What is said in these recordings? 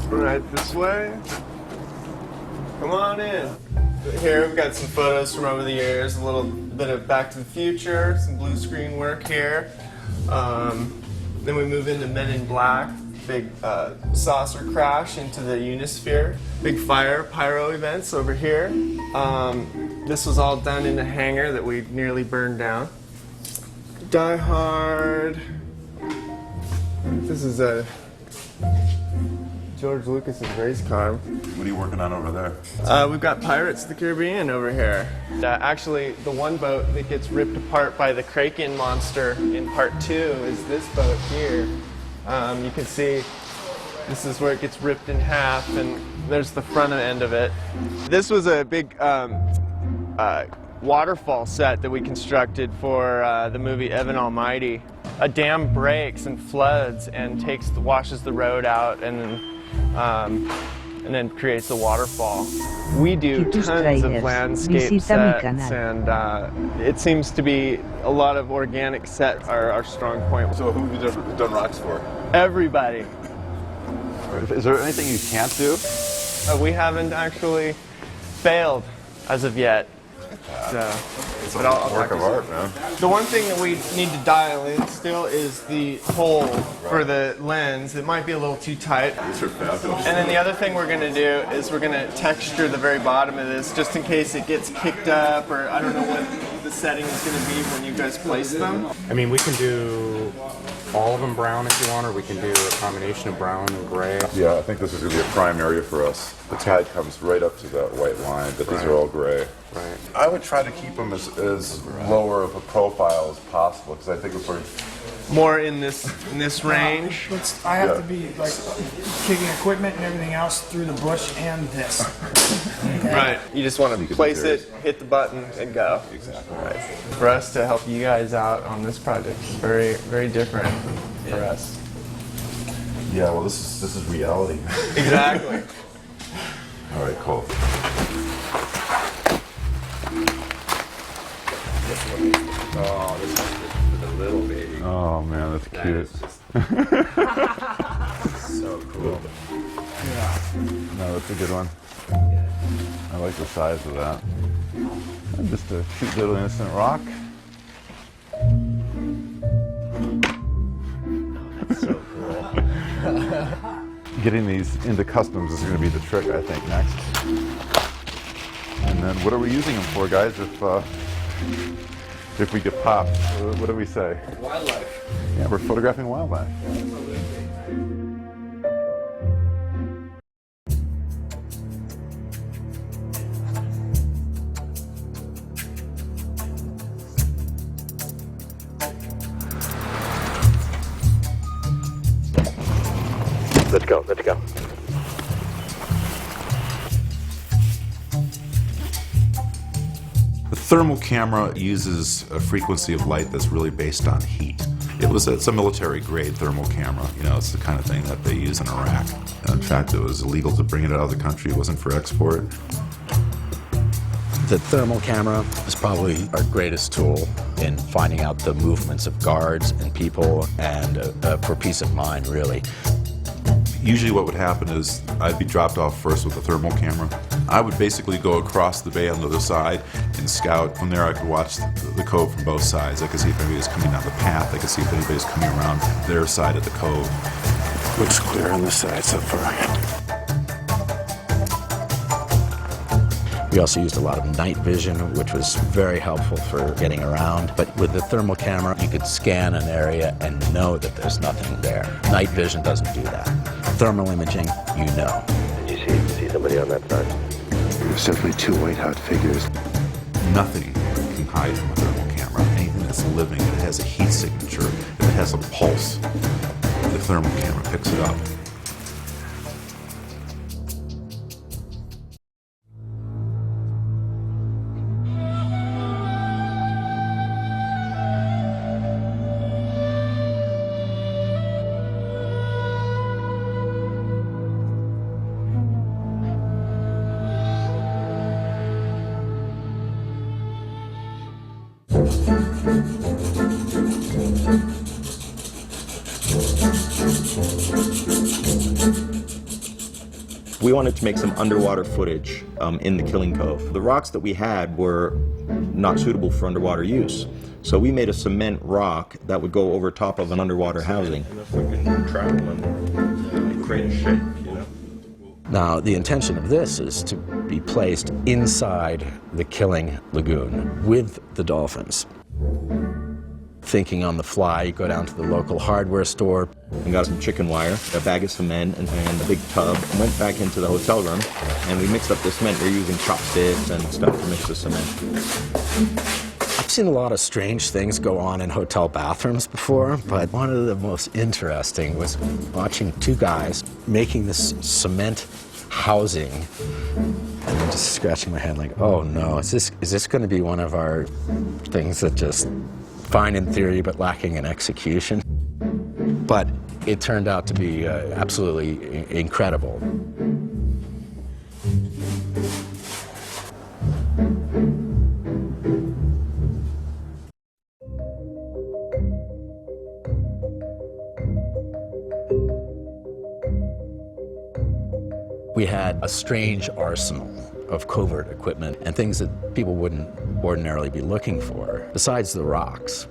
Right this way. Come on in. Here we've got some photos from over the years, a little bit of Back to the Future, some blue screen work here. Then we move into Men in Black, big saucer crash into the Unisphere, big fire, pyro events over here. This was all done in a hangar that we nearly burned down. Die Hard. This is a George Lucas's race car. What are you working on over there? We've got Pirates of the Caribbean over here. Actually, the one boat that gets ripped apart by the Kraken monster in part 2 is this boat here. You can see this is where it gets ripped in half, and there's the front end of it. This was a big waterfall set that we constructed for the movie Evan Almighty. A dam breaks and floods and washes the road out, and then creates a waterfall. We do tons of landscape sets, and it seems to be a lot of organic sets are our strong point. So who have you done rocks for? Everybody. Is there anything you can't do? We haven't actually failed as of yet. So, it's a work of art, man. The one thing that we need to dial in still is the hole for the lens. It might be a little too tight. These are fabulous. And then the other thing we're going to do is we're going to texture the very bottom of this just in case it gets kicked up, or I don't know what the setting is going to be when you guys place them. I mean, we can do all of them brown if you want, or we can do a combination of brown and gray. Yeah, I think this is going to be a prime area for us. The tide comes right up to that white line, but these are all gray. Right. I would try to keep them as lower of a profile as possible, because I think if we're more in this range. I have to be like kicking equipment and everything else through the bush and this. Okay? Right. You just want to place it, hit the button, and go. Exactly. Right. For us to help you guys out on this project is very, very different for us. Yeah, well, this is reality. Exactly. All right, cool. Oh, this is for the little baby. Oh man, that's cute. So cool. Yeah. No, that's a good one. I like the size of that. And just a cute little innocent rock. That's so cool. Getting these into customs is going to be the trick, I think, next. And then what are we using them for, guys, if we get popped? What do we say? Wildlife. Yeah, we're photographing wildlife. Let's go, let's go. The thermal camera uses a frequency of light that's really based on heat. It's a military grade thermal camera. You know, it's the kind of thing that they use in Iraq. In fact, it was illegal to bring it out of the country. It wasn't for export. The thermal camera is probably our greatest tool in finding out the movements of guards and people, and for peace of mind, really. Usually what would happen is I'd be dropped off first with a thermal camera. I would basically go across the bay on the other side and scout. From there I could watch the cove from both sides. I could see if anybody's coming down the path. I could see if anybody's coming around their side of the cove. Looks clear on the side so far. We also used a lot of night vision, which was very helpful for getting around. But with the thermal camera, you could scan an area and know that there's nothing there. Night vision doesn't do that. Thermal imaging, you know. Did you see somebody on that side? There's definitely two white-hot figures. Nothing can hide from a thermal camera. Anything that's living, if it has a heat signature, if it has a pulse, the thermal camera picks it up. We wanted to make some underwater footage in the Killing Cove. The rocks that we had were not suitable for underwater use. So we made a cement rock that would go over top of an underwater housing. And if we can travel and create a shape, you know. Now, the intention of this is to be placed inside the Killing Lagoon with the dolphins. Thinking on the fly, you go down to the local hardware store and got some chicken wire, a bag of cement, and a big tub. And went back into the hotel room, and we mixed up the cement. We're using chopsticks and stuff to mix the cement. I've seen a lot of strange things go on in hotel bathrooms before, but one of the most interesting was watching two guys making this cement housing, and I'm just scratching my head like, oh no, is this going to be one of our things that just fine in theory but lacking in execution? But it turned out to be absolutely incredible. We had a strange arsenal of covert equipment and things that people wouldn't ordinarily be looking for, besides the rocks.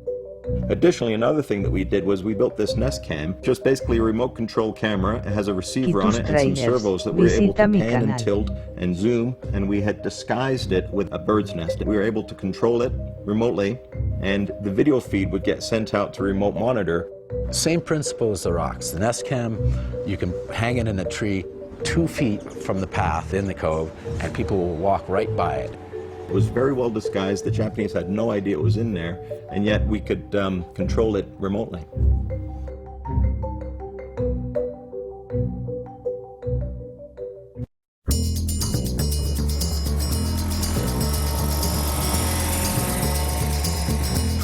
Additionally, another thing that we did was we built this Nest Cam, just basically a remote control camera. It has a receiver on it and some servos that we're able to pan and tilt and zoom, and we had disguised it with a bird's nest. We were able to control it remotely, and the video feed would get sent out to remote monitor. Same principle as the rocks. The Nest Cam, you can hang it in a tree 2 feet from the path in the cove, and people will walk right by it. It was very well disguised. The Japanese had no idea it was in there, and yet we could control it remotely.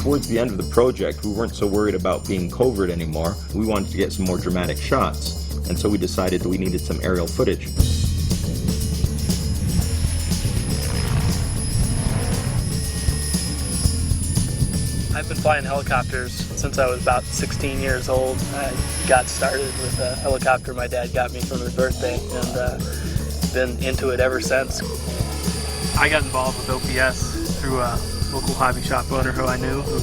Towards the end of the project, we weren't so worried about being covert anymore. We wanted to get some more dramatic shots, and so we decided that we needed some aerial footage. I've been flying helicopters since I was about 16 years old. I got started with a helicopter my dad got me for my birthday, and been into it ever since. I got involved with OPS through a local hobby shop owner who I knew, who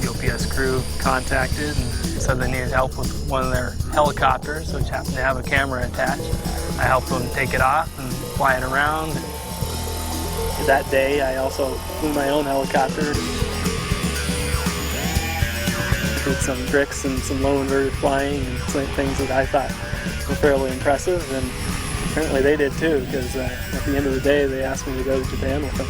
the OPS crew contacted and said they needed help with one of their helicopters, which happened to have a camera attached. I helped them take it off and fly it around. That day, I also flew my own helicopter. Did some tricks and some low inverted flying and some things that I thought were fairly impressive, and apparently they did too, because at the end of the day they asked me to go to Japan with them.